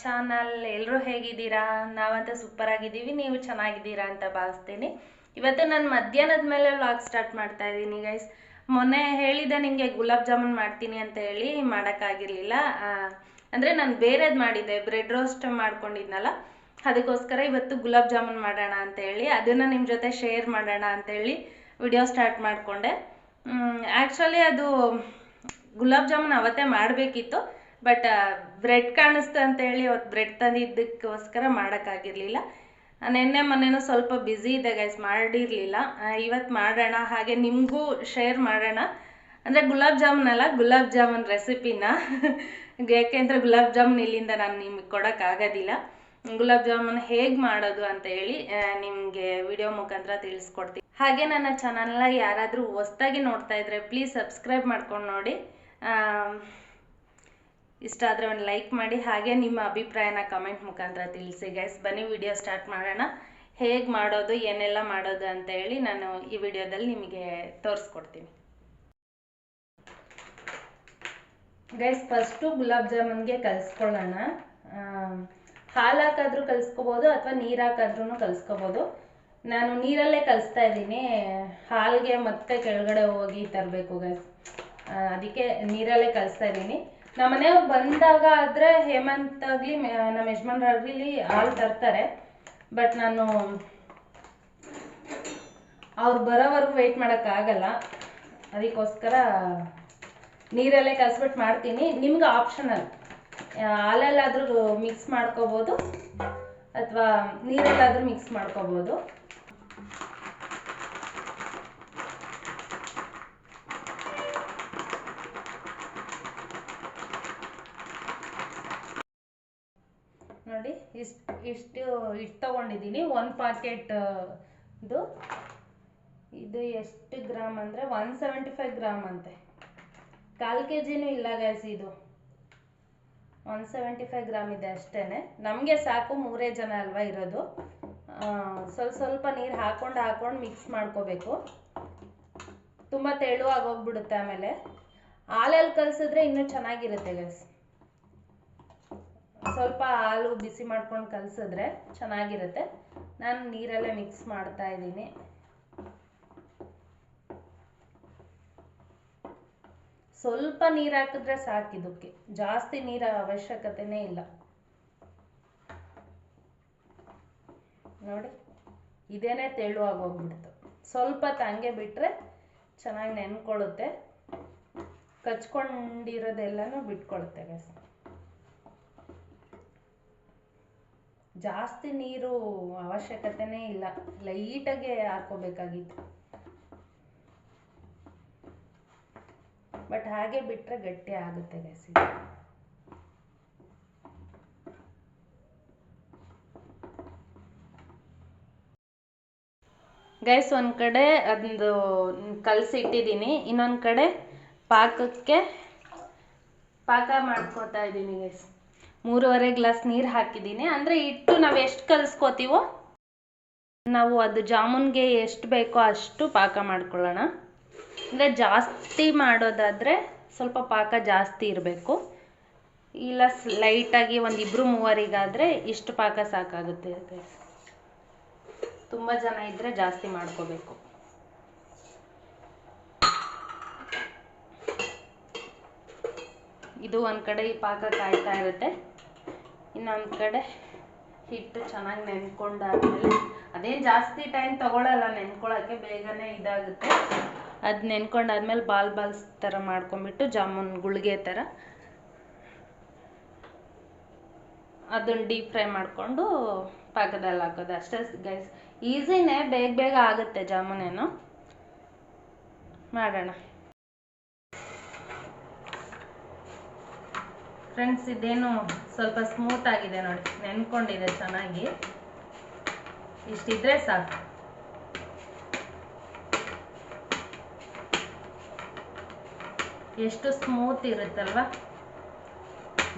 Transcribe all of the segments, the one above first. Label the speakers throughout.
Speaker 1: Channel. ಎಲ್ಲರೂ ಹೇಗಿದ್ದೀರಾ? ನಾವಂತೂ ಸೂಪರ್ ಆಗಿದ್ದೀವಿ, ನೀವು ಚೆನ್ನಾಗಿದ್ದೀರಾ ಅಂತ ಭಾವಿಸ್ತೀನಿ. ಇವತ್ತು ನಾನು ಮಧ್ಯಾಹ್ನದ ಮೇಲೆ ವ್ಲಾಗ್ ಸ್ಟಾರ್ಟ್ ಮಾಡ್ತಾ ಇದ್ದೀನಿ ಗೈಸ್. ಮೊನ್ನೆ ಹೇಳಿದೆ ನಿಮಗೆ ಗುಲಾಬ್ ಜಾಮೂನ್ ಮಾಡ್ತೀನಿ ಅಂತ ಹೇಳಿ, ಮಾಡೋಕ್ಕಾಗಿರಲಿಲ್ಲ. ಅಂದರೆ ನಾನು ಬೇರೆದು ಮಾಡಿದ್ದೆ, ಬ್ರೆಡ್ ರೋಸ್ಟ್ ಮಾಡ್ಕೊಂಡಿದ್ನಲ್ಲ, ಅದಕ್ಕೋಸ್ಕರ ಇವತ್ತು ಗುಲಾಬ್ ಜಾಮೂನ್ ಮಾಡೋಣ ಅಂತ ಹೇಳಿ ಅದನ್ನು ನಿಮ್ಮ ಜೊತೆ ಶೇರ್ ಮಾಡೋಣ ಅಂತೇಳಿ ವಿಡಿಯೋ ಸ್ಟಾರ್ಟ್ ಮಾಡಿಕೊಂಡೆ. ಆ್ಯಕ್ಚುಲಿ ಅದು ಗುಲಾಬ್ ಜಾಮೂನ್ ಅವತ್ತೇ ಮಾಡಬೇಕಿತ್ತು, ಬಟ್ ಬ್ರೆಡ್ ಕಾಣಿಸ್ತು ಅಂತೇಳಿ ಅವತ್ತು ಬ್ರೆಡ್ ತಂದಿದ್ದಕ್ಕೋಸ್ಕರ ಮಾಡೋಕ್ಕಾಗಿರಲಿಲ್ಲ. ನೆನ್ನೆ ಮೊನ್ನೆನೂ ಸ್ವಲ್ಪ ಬ್ಯುಸಿ ಇದೆ ಗೈಸ್, ಮಾಡಿರಲಿಲ್ಲ. ಇವತ್ತು ಮಾಡೋಣ, ಹಾಗೆ ನಿಮಗೂ ಶೇರ್ ಮಾಡೋಣ. ಅಂದರೆ ಗುಲಾಬ್ ಜಾಮೂನ್ ಅಲ್ಲ, ಗುಲಾಬ್ ಜಾಮೂನ್ ರೆಸಿಪಿನ. ಯಾಕೆಂದರೆ ಗುಲಾಬ್ ಜಾಮೂನ್ ಇಲ್ಲಿಂದ ನಾನು ನಿಮಗೆ ಕೊಡೋಕ್ಕಾಗೋದಿಲ್ಲ. ಗುಲಾಬ್ ಜಾಮೂನ್ ಹೇಗೆ ಮಾಡೋದು ಅಂತ ಹೇಳಿ ನಿಮಗೆ ವಿಡಿಯೋ ಮುಖಾಂತರ ತಿಳಿಸ್ಕೊಡ್ತೀನಿ. ಹಾಗೆ ನನ್ನ ಚಾನಲ್ನ ಯಾರಾದರೂ ಹೊಸ್ದಾಗಿ ನೋಡ್ತಾ ಇದ್ದರೆ ಪ್ಲೀಸ್ ಸಬ್ಸ್ಕ್ರೈಬ್ ಮಾಡ್ಕೊಂಡು ನೋಡಿ. ಇಷ್ಟ ಆದರೆ ಒಂದು ಲೈಕ್ ಮಾಡಿ, ಹಾಗೆ ನಿಮ್ಮ ಅಭಿಪ್ರಾಯನ ಕಮೆಂಟ್ ಮುಖಾಂತರ ತಿಳಿಸಿ ಗೈಸ್. ಬನ್ನಿ ವಿಡಿಯೋ ಸ್ಟಾರ್ಟ್ ಮಾಡೋಣ. ಹೇಗೆ ಮಾಡೋದು, ಏನೆಲ್ಲ ಮಾಡೋದು ಅಂತ ಹೇಳಿ ನಾನು ಈ ವಿಡಿಯೋದಲ್ಲಿ ನಿಮಗೆ ತೋರಿಸ್ಕೊಡ್ತೀನಿ ಗೈಸ್. ಫಸ್ಟು ಗುಲಾಬ್ ಜಾಮೂನ್ಗೆ ಕಲಿಸ್ಕೊಳ್ಳೋಣ. ಹಾಲು ಹಾಕಾದ್ರೂ ಕಲಿಸ್ಕೋಬೋದು ಅಥವಾ ನೀರು ಹಾಕಾದ್ರೂ ಕಲಿಸ್ಕೋಬೋದು. ನಾನು ನೀರಲ್ಲೇ ಕಲಿಸ್ತಾ ಇದ್ದೀನಿ, ಹಾಲಿಗೆ ಮತ್ತೆ ಕೆಳಗಡೆ ಹೋಗಿ ತರಬೇಕು ಗೈಸ್, ಅದಕ್ಕೆ ನೀರಲ್ಲೇ ಕಲಿಸ್ತಾ ಇದ್ದೀನಿ. ನಮ್ಮ ಮನೆಯವ್ರು ಬಂದಾಗ ಆದರೆ ಹೇಮಂತ್ ಆಗಲಿ ನಮ್ಮ ಯಜಮಾನ್ರಾಗಲಿ ಹಾಲು ತರ್ತಾರೆ, ಬಟ್ ನಾನು ಅವ್ರು ಬರೋವರೆಗೂ ವೆಯ್ಟ್ ಮಾಡೋಕ್ಕಾಗಲ್ಲ, ಅದಕ್ಕೋಸ್ಕರ ನೀರಲ್ಲೇ ಕಲಿಸ್ಬಿಟ್ಟು ಮಾಡ್ತೀನಿ. ನಿಮ್ಗೆ ಆಪ್ಷನಲ್, ಹಾಲಲ್ಲಾದರೂ ಮಿಕ್ಸ್ ಮಾಡ್ಕೋಬೋದು ಅಥವಾ ನೀರಲ್ಲಾದರೂ ಮಿಕ್ಸ್ ಮಾಡ್ಕೋಬೋದು. ನೋಡಿ, ಇಷ್ಟು ತೊಗೊಂಡಿದ್ದೀನಿ. 1 ಪಾಕೆಟ್ ಇದು ಎಷ್ಟು ಗ್ರಾಮ್ ಅಂದರೆ 175 ಗ್ರಾಮ್ ಅಂತೆ. 1/4 kg ಇಲ್ಲ ಗೈಸ್, ಇದು 175 ಗ್ರಾಮ್ ಇದೆ ಅಷ್ಟೇ. ನಮಗೆ ಸಾಕು, 3 ಜನ ಅಲ್ವಾ ಇರೋದು. ಸ್ವಲ್ಪ ನೀರು ಹಾಕೊಂಡು ಮಿಕ್ಸ್ ಮಾಡ್ಕೋಬೇಕು. ತುಂಬ ತೆಳುವಾಗಿ ಹೋಗ್ಬಿಡುತ್ತೆ. ಆಮೇಲೆ ಹಾಲಲ್ಲಿ ಕಲಸಿದ್ರೆ ಇನ್ನೂ ಚೆನ್ನಾಗಿರುತ್ತೆ ಗೈಸ್. ಸ್ವಲ್ಪ ಹಾಲು ಬಿಸಿ ಮಾಡ್ಕೊಂಡು ಕಲಸಿದ್ರೆ ಚೆನ್ನಾಗಿರುತ್ತೆ. ನಾನು ನೀರಲ್ಲೇ ಮಿಕ್ಸ್ ಮಾಡ್ತಾ ಇದ್ದೀನಿ. ಸ್ವಲ್ಪ ನೀರು ಹಾಕಿದ್ರೆ ಸಾಕು, ಇದಕ್ಕೆ ಜಾಸ್ತಿ ನೀರ ಅವಶ್ಯಕತೆನೇ ಇಲ್ಲ. ನೋಡಿ, ಇದೇನೇ ತೆಳುವಾಗಿ ಹೋಗ್ಬಿಡ್ತು. ಸ್ವಲ್ಪ ತಂಗೆ ಬಿಟ್ಟರೆ ಚೆನ್ನಾಗಿ ನೆನ್ಕೊಳ್ಳುತ್ತೆ, ಕಚ್ಕೊಂಡಿರೋದೆಲ್ಲನೂ ಬಿಟ್ಕೊಳ್ಳುತ್ತೆ ಗೈಸ್. ಜಾಸ್ತಿ ನೀರು ಅವಶ್ಯಕತೆನೇ ಇಲ್ಲ, ಲೈಟಾಗೆ ಹಾಕೋಬೇಕಾಗಿತ್ತು. ಬಟ್ ಹಾಗೆ ಬಿಟ್ಟರೆ ಗಟ್ಟಿ ಆಗುತ್ತೆ ಗೈಸ್. ಗೈಸ್, ಒಂದು ಕಡೆ ಅದೊಂದು ಕಲಸಿ ಇಟ್ಟಿದ್ದೀನಿ, ಇನ್ನೊಂದು ಕಡೆ ಪಾಕಕ್ಕೆ ಪಾಕ ಮಾಡ್ಕೋತಾ ಇದ್ದೀನಿ ಗೈಸ್. 3.5 ಗ್ಲಾಸ್ ನೀರು ಹಾಕಿದ್ದೀನಿ. ಅಂದರೆ ಇಟ್ಟು ನಾವು ಎಷ್ಟು ಕಲಿಸ್ಕೋತೀವೋ, ನಾವು ಅದು ಜಾಮೂನ್ಗೆ ಎಷ್ಟು ಬೇಕೋ ಅಷ್ಟು ಪಾಕ ಮಾಡ್ಕೊಳ್ಳೋಣ. ಅಂದರೆ ಜಾಸ್ತಿ ಮಾಡೋದಾದರೆ ಸ್ವಲ್ಪ ಪಾಕ ಜಾಸ್ತಿ ಇರಬೇಕು, ಇಲ್ಲ ಲೈಟಾಗಿ ಒಂದು 2-3 ಇಷ್ಟು ಪಾಕ ಸಾಕಾಗುತ್ತೆ ಗೈಸ್. ತುಂಬ ಜನ ಇದ್ದರೆ ಜಾಸ್ತಿ ಮಾಡ್ಕೋಬೇಕು. ಇದು ಒಂದು ಕಡೆ ಈ ಪಾಕ ಕಾಯ್ತಾ ಇರುತ್ತೆ, ಇನ್ನೊಂದು ಕಡೆ ಹಿಟ್ಟು ಚೆನ್ನಾಗಿ ನೆನ್ಕೊಂಡಾದ್ಮೇಲೆ, ಅದೇನು ಜಾಸ್ತಿ ಟೈಮ್ ತಗೊಳ್ಳಲ್ಲ ನೆನ್ಕೊಳ್ಳೋಕ್ಕೆ, ಬೇಗನೆ ಇದಾಗುತ್ತೆ. ಅದು ನೆನ್ಕೊಂಡಾದ್ಮೇಲೆ ಬಾಲ್ಸ್ ಥರ ಮಾಡ್ಕೊಂಬಿಟ್ಟು ಜಾಮೂನ್ ಗುಳಿಗೆ ಥರ ಅದನ್ನು ಡೀಪ್ ಫ್ರೈ ಮಾಡಿಕೊಂಡು ಪಾಕದಲ್ಲಿ ಹಾಕೋದು ಅಷ್ಟೇ ಗೈಸ್. ಈಸಿನೇ, ಬೇಗ ಆಗುತ್ತೆ ಜಾಮೂನೇನು. ಮಾಡೋಣ ಫ್ರೆಂಡ್ಸ್. ಇದೇನು ಸ್ವಲ್ಪ ಸ್ಮೂತ್ ಆಗಿದೆ ನೋಡಿ, ನೆನ್ಕೊಂಡಿದೆ ಚೆನ್ನಾಗಿ. ಇಷ್ಟಿದ್ರೆ ಸಾಕು. ಎಷ್ಟು ಸ್ಮೂತ್ ಇರುತ್ತಲ್ವ.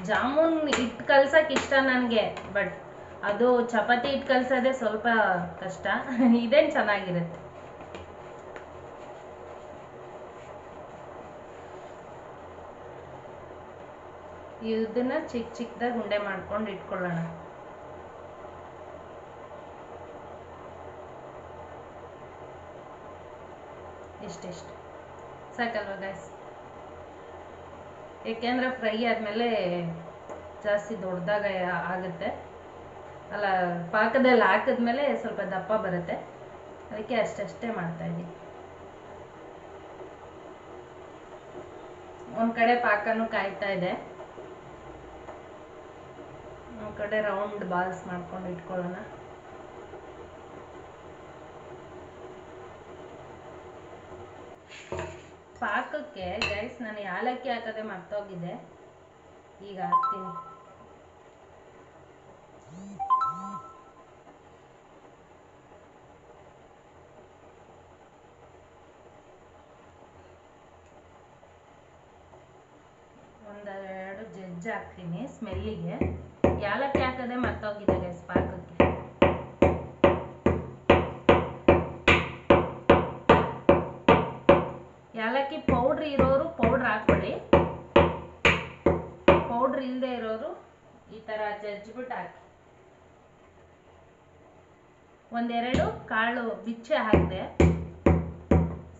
Speaker 1: ಜಾಮೂನ್ ಹಿಟ್ಟು ಕಲ್ಸಕ್ಕೆ ಇಷ್ಟ ನನಗೆ, ಬಟ್ ಅದು ಚಪಾತಿ ಹಿಟ್ಟು ಕಲ್ಸೋದೇ ಸ್ವಲ್ಪ ಕಷ್ಟ. ಇದೇನು ಚೆನ್ನಾಗಿರುತ್ತೆ. ಇದನ್ನ ಚಿಕ್ಕ ಚಿಕ್ಕದಾಗಿ ಉಂಡೆ ಮಾಡ್ಕೊಂಡು ಇಟ್ಕೊಳ್ಳೋಣ. ಇಷ್ಟಿಷ್ಟು ಸಾಕಲ್ವ ಗೈಸ್? ಏಕೆಂದರೆ ಫ್ರೈ ಆದಮೇಲೆ ಜಾಸ್ತಿ ದೊಡ್ಡದಾಗ ಆಗುತ್ತೆ ಅಲ್ಲ, ಪಾಕದಲ್ಲಿ ಹಾಕಿದ್ಮೇಲೆ ಸ್ವಲ್ಪ ದಪ್ಪ ಬರುತ್ತೆ, ಅದಕ್ಕೆ ಅಷ್ಟೇ ಮಾಡ್ತಾಯಿದ್ದೀನಿ. ಒಂದು ಕಡೆ ಪಾಕನೂ ಕಾಯ್ತಾ ಇದೆ, ಒಂದು ಕಡೆ ರೌಂಡ್ ಬಾಲ್ಸ್ ಮಾಡ್ಕೊಂಡು ಇಟ್ಕೊಳ್ಳೋಣ. ಪಾಕಕ್ಕೆ ಗೈಸ್ ನಾನು ಯಾಲಕ್ಕಿ ಹಾಕೋದೆ ಮರ್ತೋಗಿದ್ದೆ, ಈಗ ಹಾಕ್ತೀನಿ. ಒಂದೆರಡು ಜಜ್ಜಿ ಹಾಕ್ತೀನಿ ಸ್ಮೆಲ್ಲಿಗೆ. ಯಾಲಕ್ಕಿ ಹಾಕೋದೆ ಮರ್ತೋಗಿದೆ ಗೈಸ್ ಪಾಕಕ್ಕೆ. ಯಾಲಕ್ಕಿ ಪೌಡ್ರ್ ಇರೋರು ಪೌಡ್ರ್ ಹಾಕ್ಕೊಳ್ಳಿ, ಪೌಡ್ರ್ ಇಲ್ಲದೆ ಇರೋರು ಈ ಥರ ಜಜ್ಜಿಬಿಟ್ಟು ಹಾಕಿ. ಒಂದೆರಡು ಕಾಳು ಬಿಚ್ಚೆ ಹಾಕಿದೆ,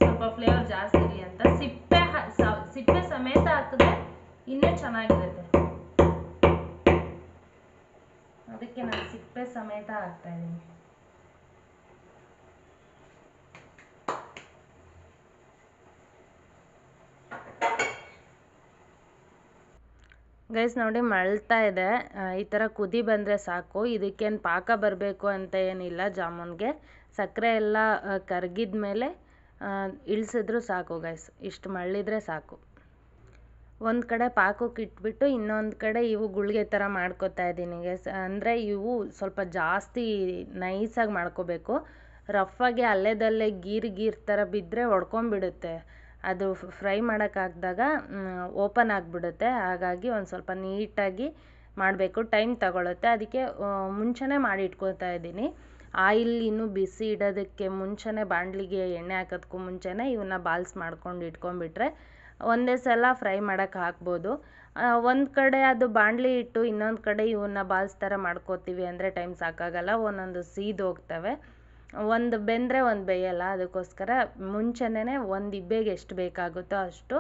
Speaker 1: ಸ್ವಲ್ಪ ಫ್ಲೇವರ್ ಜಾಸ್ತಿ ಇರಲಿ ಅಂತ. ಸಿಪ್ಪೆ ಸಮೇತ ಹಾಕಿದ್ರೆ ಇನ್ನೂ ಚೆನ್ನಾಗಿರುತ್ತೆ, ಅದಕ್ಕೆ ನಾನು ಸಿಪ್ಪೆ ಸಮೇತ ಹಾಕ್ತಾ ಇದ್ದೀನಿ. ಗೈಸ್ ನೋಡಿ ಮಳ್ತಾ ಇದೆ, ಈ ಥರ ಕುದಿ ಬಂದರೆ ಸಾಕು. ಇದಕ್ಕೇನು ಪಾಕ ಬರಬೇಕು ಅಂತ ಏನಿಲ್ಲ. ಜಾಮೂನ್ಗೆ ಸಕ್ಕರೆ ಎಲ್ಲ ಕರಗಿದ ಮೇಲೆ ಇಳಿಸಿದ್ರು ಸಾಕು ಗೈಸ್, ಇಷ್ಟು ಮಳ್ಳಿದ್ರೆ ಸಾಕು. ಒಂದು ಕಡೆ ಪಾಕಕ್ಕೆ ಇಟ್ಬಿಟ್ಟು ಇನ್ನೊಂದು ಕಡೆ ಇವು ಗುಳಿಗೆ ಥರ ಮಾಡ್ಕೊತಾ ಇದ್ದೀನಿ ಗೈಸ್. ಅಂದರೆ ಇವು ಸ್ವಲ್ಪ ಜಾಸ್ತಿ ನೈಸಾಗಿ ಮಾಡ್ಕೋಬೇಕು, ರಫಾಗಿ ಅಲ್ಲೇದಲ್ಲೇ ಗೀರ್ ಥರ ಬಿದ್ದರೆ ಒಡ್ಕೊಂಬಿಡುತ್ತೆ. ಅದು ಫ್ರೈ ಮಾಡೋಕ್ಕಾಗ್ದಾಗ ಓಪನ್ ಆಗಿಬಿಡುತ್ತೆ. ಹಾಗಾಗಿ ಒಂದು ಸ್ವಲ್ಪ ನೀಟಾಗಿ ಮಾಡಬೇಕು, ಟೈಮ್ ತಗೊಳುತ್ತೆ. ಅದಕ್ಕೆ ಮುಂಚೆನೇ ಮಾಡಿ ಇಟ್ಕೊತಾ ಇದ್ದೀನಿ. ಆಯಿಲ್ ಇನ್ನೂ ಬಿಸಿ ಇಡೋದಕ್ಕೆ ಮುಂಚೆನೇ, ಬಾಣಲಿಗೆ ಎಣ್ಣೆ ಹಾಕೋದಕ್ಕೂ ಮುಂಚೆನೇ ಇವನ್ನ ಬಾಲ್ಸ್ ಮಾಡ್ಕೊಂಡು ಇಟ್ಕೊಂಡ್ಬಿಟ್ರೆ ಒಂದೇ ಸಲ ಫ್ರೈ ಮಾಡೋಕ್ಕೆ ಹಾಕ್ಬೋದು. ಒಂದು ಕಡೆ ಅದು ಬಾಣಲಿ ಇಟ್ಟು ಇನ್ನೊಂದು ಕಡೆ ಇವನ್ನ ಬಾಲ್ಸ್ ಥರ ಮಾಡ್ಕೋತೀವಿ ಅಂದರೆ ಟೈಮ್ ಸಾಕಾಗಲ್ಲ, ಒಂದೊಂದು ಸೀದೋಗ್ತವೆ. ಒಂದು ಬೆಂದರೆ ಒಂದು ಬೇಯಲ್ಲ, ಅದಕ್ಕೋಸ್ಕರ ಮುಂಚೆನೇ ಒಂದು ಇಬ್ಬೆಗೆ ಎಷ್ಟು ಬೇಕಾಗುತ್ತೋ ಅಷ್ಟು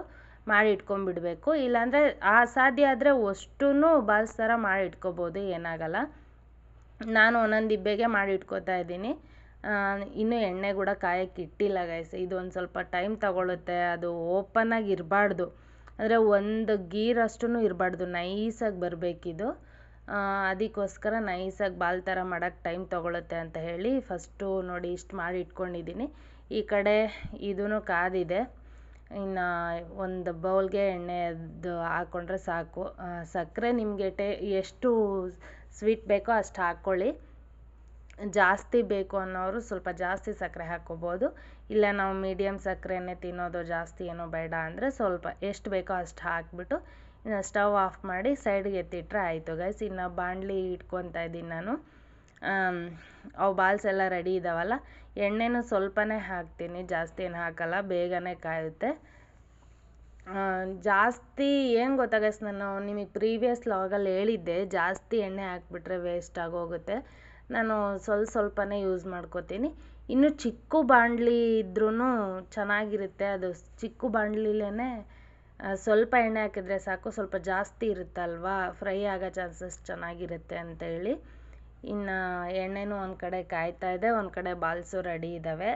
Speaker 1: ಮಾಡಿ ಇಟ್ಕೊಂಡ್ಬಿಡ್ಬೇಕು. ಇಲ್ಲಾಂದರೆ ಅಸಾಧ್ಯ ಆದರೆ ಅಷ್ಟೂ ಬಾಲ್ಸ್ ಥರ ಮಾಡಿ ಇಟ್ಕೋಬೋದು, ಏನಾಗಲ್ಲ. ನಾನು ಒಂದೊಂದು ಇಬ್ಬೆಗೆ ಮಾಡಿ ಇಟ್ಕೋತಾ ಇದ್ದೀನಿ. ಇನ್ನೂ ಎಣ್ಣೆ ಕೂಡ ಕಾಯಕ್ಕೆ ಇಟ್ಟಿಲ್ಲ ಗೈಸ್. ಇದು ಒಂದು ಸ್ವಲ್ಪ ಟೈಮ್ ತಗೊಳುತ್ತೆ, ಅದು ಓಪನ್ನಾಗಿ ಇರಬಾರ್ದು, ಅಂದರೆ ಒಂದು ಗೀರಷ್ಟು ಇರಬಾರ್ದು, ನೈಸಾಗಿ ಬರಬೇಕಿದು. ಅದಕ್ಕೋಸ್ಕರ ನೈಸಾಗಿ ಬಾಲ್ ಥರ ಮಾಡೋಕ್ಕೆ ಟೈಮ್ ತೊಗೊಳುತ್ತೆ ಅಂತ ಹೇಳಿ ಫಸ್ಟು ನೋಡಿ ಇಷ್ಟು ಮಾಡಿ ಇಟ್ಕೊಂಡಿದ್ದೀನಿ. ಈ ಕಡೆ ಇದೂ ಕಾದಿದೆ, ಇನ್ನು ಒಂದು ಬೌಲ್ಗೆ ಎಣ್ಣೆದು ಹಾಕ್ಕೊಂಡ್ರೆ ಸಾಕು. ಸಕ್ಕರೆ ನಿಮಗೆ ಎಷ್ಟು ಸ್ವೀಟ್ ಬೇಕೋ ಅಷ್ಟು ಹಾಕ್ಕೊಳ್ಳಿ. ಜಾಸ್ತಿ ಬೇಕು ಅನ್ನೋರು ಸ್ವಲ್ಪ ಜಾಸ್ತಿ ಸಕ್ಕರೆ ಹಾಕ್ಕೋಬೋದು, ಇಲ್ಲ ನಾವು ಮೀಡಿಯಮ್ ಸಕ್ಕರೆನೇ ತಿನ್ನೋದು, ಜಾಸ್ತಿ ಏನೋ ಬೇಡ ಅಂದರೆ ಸ್ವಲ್ಪ ಎಷ್ಟು ಬೇಕೋ ಅಷ್ಟು ಹಾಕ್ಬಿಟ್ಟು ಇನ್ನು ಸ್ಟವ್ ಆಫ್ ಮಾಡಿ ಸೈಡ್ಗೆ ಎತ್ತಿಟ್ರೆ ಆಯಿತು ಗೈಸ್. ಇನ್ನು ಬಾಣಲಿ ಇಟ್ಕೊತಾ ಇದ್ದೀನಿ ನಾನು. ಅವು ಬಾಲ್ಸ್ ಎಲ್ಲ ರೆಡಿ ಇದ್ದಾವಲ್ಲ, ಎಣ್ಣೆನೂ ಸ್ವಲ್ಪನೇ ಹಾಕ್ತೀನಿ, ಜಾಸ್ತಿ ಏನು ಹಾಕಲ್ಲ, ಬೇಗನೆ ಕಾಯುತ್ತೆ. ಜಾಸ್ತಿ ಏನು ಗೊತ್ತಾ ಗೈಸ್, ನಾನು ನಿಮಗೆ ಪ್ರೀವಿಯಸ್ ಲಾಗಲ್ಲಿ ಹೇಳಿದ್ದೆ, ಜಾಸ್ತಿ ಎಣ್ಣೆ ಹಾಕ್ಬಿಟ್ರೆ ವೇಸ್ಟ್ ಆಗೋಗುತ್ತೆ. ನಾನು ಸ್ವಲ್ಪನೇ ಯೂಸ್ ಮಾಡ್ಕೋತೀನಿ. ಇನ್ನು ಚಿಕ್ಕ ಬಾಣಲಿ ಇದ್ರೂ ಚೆನ್ನಾಗಿರುತ್ತೆ, ಅದು ಚಿಕ್ಕ ಬಾಣಲಿಲೇ ಸ್ವಲ್ಪ ಎಣ್ಣೆ ಹಾಕಿದರೆ ಸಾಕು, ಸ್ವಲ್ಪ ಜಾಸ್ತಿ ಇರುತ್ತಲ್ವಾ, ಫ್ರೈ ಆಗೋ ಚಾನ್ಸಸ್ ಚೆನ್ನಾಗಿರುತ್ತೆ ಅಂತೇಳಿ. ಇನ್ನು ಎಣ್ಣೆನೂ ಒಂದು ಕಡೆ ಕಾಯ್ತಾ ಇದೆ, ಒಂದು ಕಡೆ ಬಾಲ್ಸು ರೆಡಿ ಇದ್ದಾವೆ.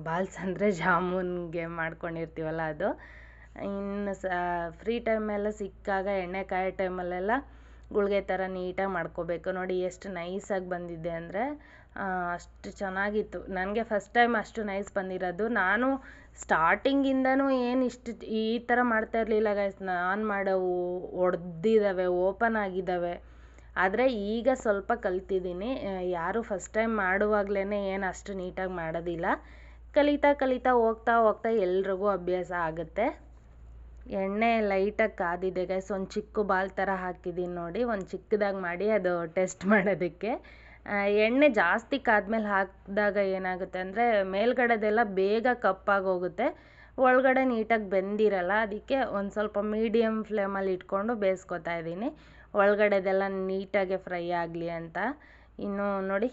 Speaker 1: ಬಾಲ್ಸ್ ಅಂದರೆ ಜಾಮೂನ್ಗೆ ಮಾಡ್ಕೊಂಡಿರ್ತೀವಲ್ಲ ಅದು. ಇನ್ನು ಫ್ರೀ ಟೈಮೆಲ್ಲ ಸಿಕ್ಕಾಗ ಎಣ್ಣೆ ಕಾಯೋ ಟೈಮಲ್ಲೆಲ್ಲ ಗುಳಿಗೆ ಥರ ನೀಟಾಗಿ ಮಾಡ್ಕೋಬೇಕು. ನೋಡಿ ಎಷ್ಟು ನೈಸಾಗಿ ಬಂದಿದೆ ಅಂದರೆ ಅಷ್ಟು ಚೆನ್ನಾಗಿತ್ತು. ನನಗೆ ಫಸ್ಟ್ ಟೈಮ್ ಅಷ್ಟು ನೈಸ್ ಬಂದಿರೋದು. ನಾನು ಸ್ಟಾರ್ಟಿಂಗಿಂದನೂ ಏನು ಈ ಥರ ಮಾಡ್ತಾ ಇರಲಿಲ್ಲ ಗೈಸ್. ನಾನು ಮಾಡೋವು ಒಡೆದಿದ್ದಾವೆ, ಓಪನ್ ಆಗಿದ್ದಾವೆ. ಆದರೆ ಈಗ ಸ್ವಲ್ಪ ಕಲ್ತಿದ್ದೀನಿ. ಯಾರು ಫಸ್ಟ್ ಟೈಮ್ ಮಾಡುವಾಗಲೇ ಏನು ಅಷ್ಟು ನೀಟಾಗಿ ಮಾಡೋದಿಲ್ಲ. ಕಲಿತಾ ಹೋಗ್ತಾ ಎಲ್ರಿಗೂ ಅಭ್ಯಾಸ ಆಗುತ್ತೆ. ಎಣ್ಣೆ ಲೈಟಾಗಿ ಕಾದಿದೆ ಗೈಸ್. ಒಂದು ಚಿಕ್ಕ ಬಾಲ್ ಥರ ಹಾಕಿದ್ದೀನಿ ನೋಡಿ, ಒಂದು ಚಿಕ್ಕದಾಗಿ ಮಾಡಿ ಅದು ಟೆಸ್ಟ್ ಮಾಡೋದಕ್ಕೆ. ಎಣ್ಣೆ ಜಾಸ್ತಿ ಕಾದ್ಮೇಲೆ ಹಾಕಿದಾಗ ಏನಾಗುತ್ತೆ ಅಂದರೆ ಮೇಲ್ಗಡೆದೆಲ್ಲ ಬೇಗ ಕಪ್ಪಾಗಿ ಹೋಗುತ್ತೆ, ಒಳಗಡೆ ನೀಟಾಗಿ ಬೆಂದಿರಲ್ಲ, ಅದಕ್ಕೆ ಒಂದು ಸ್ವಲ್ಪ ಮೀಡಿಯಮ್ ಫ್ಲೇಮಲ್ಲಿ ಇಟ್ಕೊಂಡು ಬೇಯಿಸ್ಕೊತಾ ಇದ್ದೀನಿ, ಒಳಗಡೆದೆಲ್ಲ ನೀಟಾಗಿ ಫ್ರೈ ಆಗಲಿ ಅಂತ. ಇನ್ನು ನೋಡಿ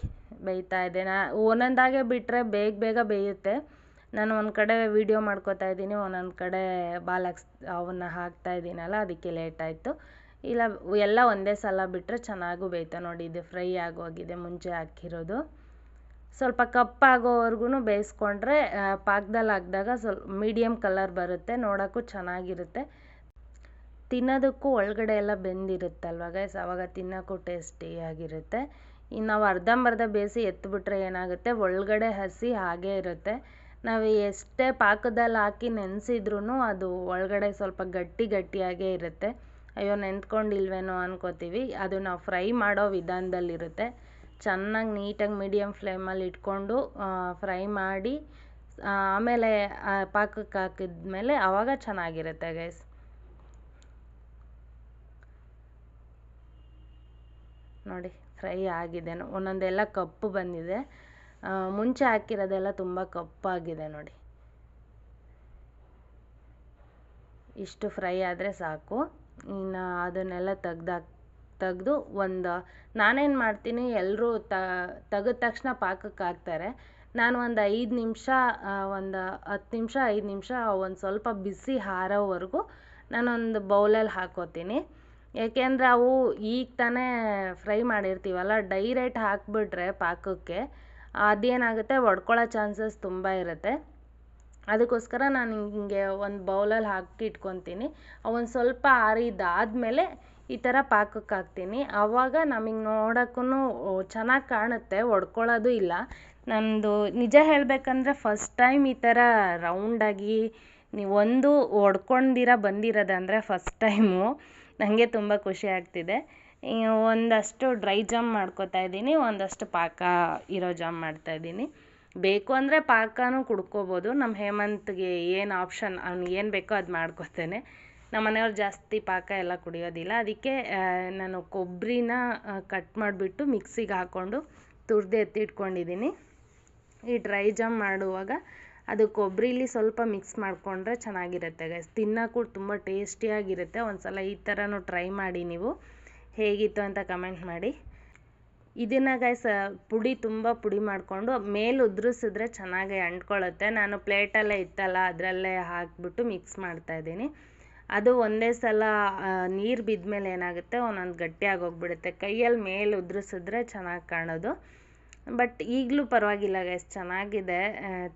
Speaker 1: ಬೇಯ್ತಾ ಇದೆ. ಒಂದೊಂದಾಗೆ ಬಿಟ್ಟರೆ ಬೇಗ ಬೇಗ ಬೇಯುತ್ತೆ. ನಾನು ಒಂದು ಕಡೆ ವೀಡಿಯೋ ಮಾಡ್ಕೋತಾ ಇದ್ದೀನಿ, ಒಂದೊಂದು ಕಡೆ ಅವನ್ನ ಹಾಕ್ತಾ ಇದ್ದೀನಲ್ಲ, ಅದಕ್ಕೆ ಲೇಟ್ ಆಯಿತು. ಇಲ್ಲ ಎಲ್ಲ ಒಂದೇ ಸಲ ಬಿಟ್ಟರೆ ಚೆನ್ನಾಗೂ ಬೇಯ್ತಾ. ನೋಡಿ ಇದು ಫ್ರೈ ಆಗೋಗಿದೆ ಮುಂಚೆ ಹಾಕಿರೋದು. ಸ್ವಲ್ಪ ಕಪ್ಪಾಗೋವರೆಗೂ ಬೇಯಿಸ್ಕೊಂಡ್ರೆ ಪಾಕದಲ್ಲಿ ಹಾಕಿದಾಗ ಸ್ವಲ್ಪ ಮೀಡಿಯಮ್ ಕಲರ್ ಬರುತ್ತೆ, ನೋಡೋಕ್ಕೂ ಚೆನ್ನಾಗಿರುತ್ತೆ, ತಿನ್ನೋದಕ್ಕೂ ಒಳಗಡೆ ಎಲ್ಲ ಬೆಂದಿರುತ್ತಲ್ವ ಗೈಸ್, ಆವಾಗ ತಿನ್ನೋಕ್ಕೂ ಟೇಸ್ಟಿಯಾಗಿರುತ್ತೆ. ಇನ್ನು ನಾವು ಅರ್ಧಂಬರ್ಧ ಬೇಯಿಸಿ ಎತ್ತಿಬಿಟ್ರೆ ಏನಾಗುತ್ತೆ, ಒಳಗಡೆ ಹಸಿ ಹಾಗೇ ಇರುತ್ತೆ. ನಾವು ಎಷ್ಟೇ ಪಾಕದಲ್ಲಿ ಹಾಕಿ ನೆನೆಸಿದ್ರೂ ಅದು ಒಳಗಡೆ ಸ್ವಲ್ಪ ಗಟ್ಟಿಯಾಗೇ ಇರುತ್ತೆ. ಅಯ್ಯೋ ನೆಂದ್ಕೊಂಡಿಲ್ವೇನೋ ಅನ್ಕೋತೀವಿ. ಅದು ನಾವು ಫ್ರೈ ಮಾಡೋ ವಿಧಾನದಲ್ಲಿರುತ್ತೆ. ಚೆನ್ನಾಗಿ ನೀಟಾಗಿ ಮೀಡಿಯಮ್ ಫ್ಲೇಮಲ್ಲಿ ಇಟ್ಕೊಂಡು ಫ್ರೈ ಮಾಡಿ ಆಮೇಲೆ ಪಾಕಕ್ಕೆ ಹಾಕಿದ್ಮೇಲೆ ಆವಾಗ ಚೆನ್ನಾಗಿರುತ್ತೆ ಗೈಸ್. ನೋಡಿ ಫ್ರೈ ಆಗಿದೆ, ಒಂದೊಂದೆಲ್ಲ ಕಪ್ಪು ಬಂದಿದೆ, ಮುಂಚೆ ಹಾಕಿರೋದೆಲ್ಲ ತುಂಬ ಕಪ್ಪಾಗಿದೆ ನೋಡಿ. ಇಷ್ಟು ಫ್ರೈ ಆದರೆ ಸಾಕು. ಇನ್ನು ಅದನ್ನೆಲ್ಲ ತೆಗೆದು ನಾನೇನು ಮಾಡ್ತೀನಿ, ಎಲ್ಲರೂ ತೆಗೆದ ತಕ್ಷಣ ಪಾಕಕ್ಕೆ ಹಾಕ್ತಾರೆ. ನಾನು ಒಂದು 5 ನಿಮಿಷ, ಒಂದು 10 ನಿಮಿಷ 5 ನಿಮಿಷ ಒಂದು ಸ್ವಲ್ಪ ಬಿಸಿ ಆರೋವರೆಗೂ ನಾನೊಂದು ಬೌಲಲ್ಲಿ ಹಾಕೋತೀನಿ. ಏಕೆಂದರೆ ಅವು ಈಗ ತಾನೇ ಫ್ರೈ ಮಾಡಿರ್ತೀವಲ್ಲ, ಡೈರೆಕ್ಟ್ ಹಾಕಿಬಿಟ್ರೆ ಪಾಕಕ್ಕೆ ಅದೇನಾಗುತ್ತೆ, ಒಡ್ಕೊಳ್ಳೋ ಚಾನ್ಸಸ್ ತುಂಬ ಇರುತ್ತೆ. ಅದಕ್ಕೋಸ್ಕರ ನಾನು ಹಿಂಗೆ ಒಂದು ಬೌಲಲ್ಲಿ ಹಾಕಿ ಇಟ್ಕೊತೀನಿ. ಒಂದು ಸ್ವಲ್ಪ ಆರಿದಾದಮೇಲೆ ಈ ಥರ ಪಾಕಕ್ಕೆ ಹಾಕ್ತೀನಿ. ಆವಾಗ ನಮಗೆ ನೋಡೋಕ್ಕೂ ಚೆನ್ನಾಗಿ ಕಾಣುತ್ತೆ, ಒಡ್ಕೊಳ್ಳೋದು ಇಲ್ಲ. ನಂದು ನಿಜ ಹೇಳಬೇಕಂದ್ರೆ ಫಸ್ಟ್ ಟೈಮ್ ಈ ಥರ ರೌಂಡಾಗಿ ಒಂದು ಒಡ್ಕೊಂಡಿರ ಬಂದಿರೋದಂದರೆ ಫಸ್ಟ್ ಟೈಮು. ನನಗೆ ತುಂಬ ಖುಷಿ ಆಗ್ತಿದೆ. ಒಂದಷ್ಟು ಡ್ರೈ ಜಾಮ್ ಮಾಡ್ಕೋತಾ ಇದ್ದೀನಿ, ಒಂದಷ್ಟು ಪಾಕ ಇರೋ ಜಾಮ್ ಮಾಡ್ತಾಯಿದ್ದೀನಿ. ಬೇಕು ಅಂದರೆ ಪಾಕನೂ ಕುಡ್ಕೋಬೋದು. ನಮ್ಮ ಹೇಮಂತ್ಗೆ ಏನು ಆಪ್ಷನ್, ಅವ್ನಿಗೆ ಏನು ಬೇಕೋ ಅದು ಮಾಡ್ಕೋತೇನೆ. ನಮ್ಮ ಮನೆಯವ್ರು ಜಾಸ್ತಿ ಪಾಕ ಎಲ್ಲ ಕುಡಿಯೋದಿಲ್ಲ, ಅದಕ್ಕೆ ನಾನು ಕೊಬ್ಬರಿನ ಕಟ್ ಮಾಡಿಬಿಟ್ಟು ಮಿಕ್ಸಿಗೆ ಹಾಕ್ಕೊಂಡು ತುರಿದು ಎತ್ತಿಟ್ಕೊಂಡಿದ್ದೀನಿ. ಈ ಡ್ರೈ ಜಾಮ್ ಮಾಡುವಾಗ ಅದು ಕೊಬ್ಬರಿಲಿ ಸ್ವಲ್ಪ ಮಿಕ್ಸ್ ಮಾಡಿಕೊಂಡ್ರೆ ಚೆನ್ನಾಗಿರುತ್ತೆ ಗೈಸ್, ತಿನ್ನೋಕ್ಕೂ ತುಂಬ ಟೇಸ್ಟಿಯಾಗಿರುತ್ತೆ. ಒಂದು ಸಲ ಈ ಥರನೂ ಟ್ರೈ ಮಾಡಿ, ನೀವು ಹೇಗಿತ್ತು ಅಂತ ಕಮೆಂಟ್ ಮಾಡಿ. ಇದನ್ನು ಗೈಸ್ ತುಂಬ ಪುಡಿ ಮಾಡಿಕೊಂಡು ಮೇಲೆ ಉದುರಿಸಿದ್ರೆ ಚೆನ್ನಾಗಿ ಅಂಟ್ಕೊಳ್ಳುತ್ತೆ. ನಾನು ಪ್ಲೇಟಲ್ಲೇ ಇತ್ತಲ್ಲ ಅದರಲ್ಲೇ ಹಾಕಿಬಿಟ್ಟು ಮಿಕ್ಸ್ ಮಾಡ್ತಾಯಿದ್ದೀನಿ. ಅದು ಒಂದೇ ಸಲ ನೀರು ಬಿದ್ದ ಮೇಲೆ ಏನಾಗುತ್ತೆ, ಒಂದೊಂದು ಗಟ್ಟಿಯಾಗಿ ಹೋಗ್ಬಿಡುತ್ತೆ. ಕೈಯಲ್ಲಿ ಮೇಲೆ ಉದುರಿಸಿದ್ರೆ ಚೆನ್ನಾಗಿ ಕಾಣೋದು. ಬಟ್ ಈಗಲೂ ಪರವಾಗಿಲ್ಲ ಗೈಸ್, ಚೆನ್ನಾಗಿದೆ,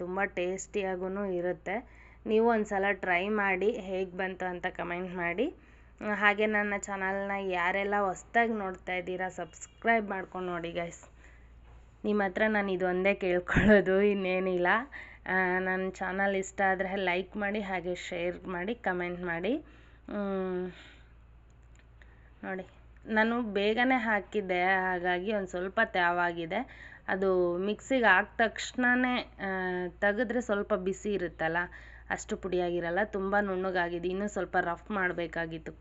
Speaker 1: ತುಂಬ ಟೇಸ್ಟಿಯಾಗೂ ಇರುತ್ತೆ. ನೀವು ಒಂದು ಸಲ ಟ್ರೈ ಮಾಡಿ, ಹೇಗೆ ಬಂತು ಅಂತ ಕಮೆಂಟ್ ಮಾಡಿ. ಹಾಗೆ ನನ್ನ ಚಾನಲ್ನ ಯಾರೆಲ್ಲ ಹೊಸ್ದಾಗಿ ನೋಡ್ತಾ ಇದ್ದೀರಾ ಸಬ್ಸ್ಕ್ರೈಬ್ ಮಾಡ್ಕೊಂಡು ನೋಡಿ ಗೈಸ್. ನಿಮ್ಮ ಹತ್ರ ನಾನು ಇದೊಂದೇ ಕೇಳ್ಕೊಳ್ಳೋದು, ಇನ್ನೇನಿಲ್ಲ. ನನ್ನ ಚಾನಲ್ ಇಷ್ಟ ಆದರೆ ಲೈಕ್ ಮಾಡಿ, ಹಾಗೆ ಶೇರ್ ಮಾಡಿ, ಕಮೆಂಟ್ ಮಾಡಿ. ನೋಡಿ ನಾನು ಬೇಗನೆ ಹಾಕಿದ್ದೆ, ಹಾಗಾಗಿ ಒಂದು ಸ್ವಲ್ಪ ತ್ಯಾವಾಗಿದೆ. ಅದು ಮಿಕ್ಸಿಗೆ ಹಾಕಿದ ತಕ್ಷಣವೇ ತೆಗೆದ್ರೆ ಸ್ವಲ್ಪ ಬಿಸಿ ಇರುತ್ತಲ್ಲ, ಅಷ್ಟು ಪುಡಿಯಾಗಿರಲ್ಲ, ತುಂಬ ನುಣ್ಣಗಾಗಿದೆ. ಇನ್ನೂ ಸ್ವಲ್ಪ ರಫ್ ಮಾಡಬೇಕಾಗಿತ್ತು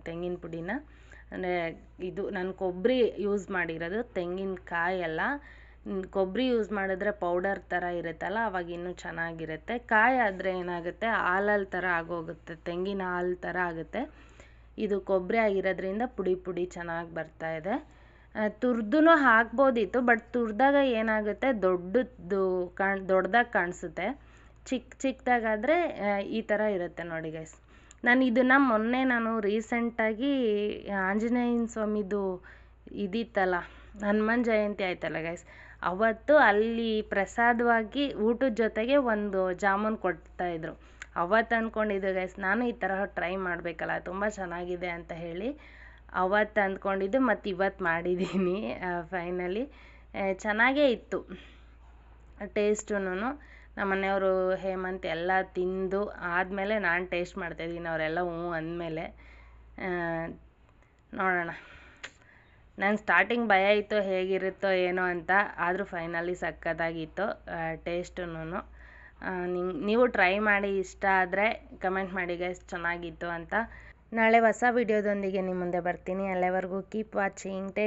Speaker 1: ತೆಂಗಿನ ಪುಡಿನ. ಅಂದರೆ ಇದು ನಾನು ಕೊಬ್ಬರಿ ಯೂಸ್ ಮಾಡಿರೋದು, ತೆಂಗಿನಕಾಯಿ ಅಲ್ಲ. ಕೊಬ್ಬರಿ ಯೂಸ್ ಮಾಡಿದ್ರೆ ಪೌಡರ್ ಥರ ಇರುತ್ತಲ್ಲ, ಅವಾಗ ಇನ್ನೂ ಚೆನ್ನಾಗಿರುತ್ತೆ. ಕಾಯಿ ಆದರೆ ಏನಾಗುತ್ತೆ, ಹಾಲಲ್ಲಿ ಥರ ಆಗೋಗುತ್ತೆ, ತೆಂಗಿನ ಹಾಲು ಥರ ಆಗುತ್ತೆ. ಇದು ಕೊಬ್ಬರಿ ಆಗಿರೋದ್ರಿಂದ ಪುಡಿ ಚೆನ್ನಾಗಿ ಬರ್ತಾಯಿದೆ. ತುರಿದು ಹಾಕ್ಬೋದಿತ್ತು, ಬಟ್ ತುರಿದಾಗ ಏನಾಗುತ್ತೆ, ದೊಡ್ಡದಾಗಿ ಕಾಣಿಸುತ್ತೆ. ಚಿಕ್ಕದಾಗಾದರೆ ಈ ಥರ ಇರುತ್ತೆ ನೋಡಿ ಗೈಸ್. ನಾನು ರೀಸೆಂಟಾಗಿ ಆಂಜನೇಯನ ಸ್ವಾಮಿದು ಇದಿತ್ತಲ್ಲ, ಹನುಮಾನ್ ಜಯಂತಿ ಆಯ್ತಲ್ಲ ಗೈಸ್, ಅವತ್ತು ಅಲ್ಲಿ ಪ್ರಸಾದವಾಗಿ ಊಟದ ಜೊತೆಗೆ ಒಂದು ಜಾಮೂನ್ ಕೊಡ್ತಾಯಿದ್ರು. ಅವತ್ತು ಅಂದ್ಕೊಂಡಿದ್ದೆ ಗೈಸ್, ನಾನು ಈ ಥರ ಟ್ರೈ ಮಾಡಬೇಕಲ್ಲ, ತುಂಬ ಚೆನ್ನಾಗಿದೆ ಅಂತ ಹೇಳಿ ಅವತ್ತು ಅಂದ್ಕೊಂಡಿದ್ದು, ಮತ್ತು ಇವತ್ತು ಮಾಡಿದ್ದೀನಿ. ಫೈನಲಿ ಚೆನ್ನಾಗೇ ಇತ್ತು ಟೇಸ್ಟೂ. ನಮ್ಮ ಮನೆಯವರು ಹೇಮಂತ್ ಎಲ್ಲ ತಿಂದು ಆದಮೇಲೆ ನಾನು ಟೇಸ್ಟ್ ಮಾಡ್ತಾಯಿದ್ದೀನಿ, ಅವರೆಲ್ಲ ಹ್ಞೂ ಅಂದಮೇಲೆ. ನೋಡೋಣ, ನಂಗೆ ಸ್ಟಾರ್ಟಿಂಗ್ ಭಯ ಇತ್ತು ಹೇಗಿರುತ್ತೋ ಏನೋ ಅಂತ, ಆದರೂ ಫೈನಲಿ ಸಕ್ಕತ್ತಾಗಿತ್ತು ಟೇಸ್ಟೂ. ನೀವು ಟ್ರೈ ಮಾಡಿ, ಇಷ್ಟ ಆದರೆ ಕಮೆಂಟ್ ಮಾಡಿ ಗೈಸ್ ಚೆನ್ನಾಗಿತ್ತು ಅಂತ. ನಾಳೆ ಹೊಸ ವಿಡಿಯೋದೊಂದಿಗೆ ನಿಮ್ಮ ಮುಂದೆ ಬರ್ತೀನಿ. ಅಲ್ಲಿವರೆಗೂ ಕೀಪ್ ವಾಚಿಂಗ್.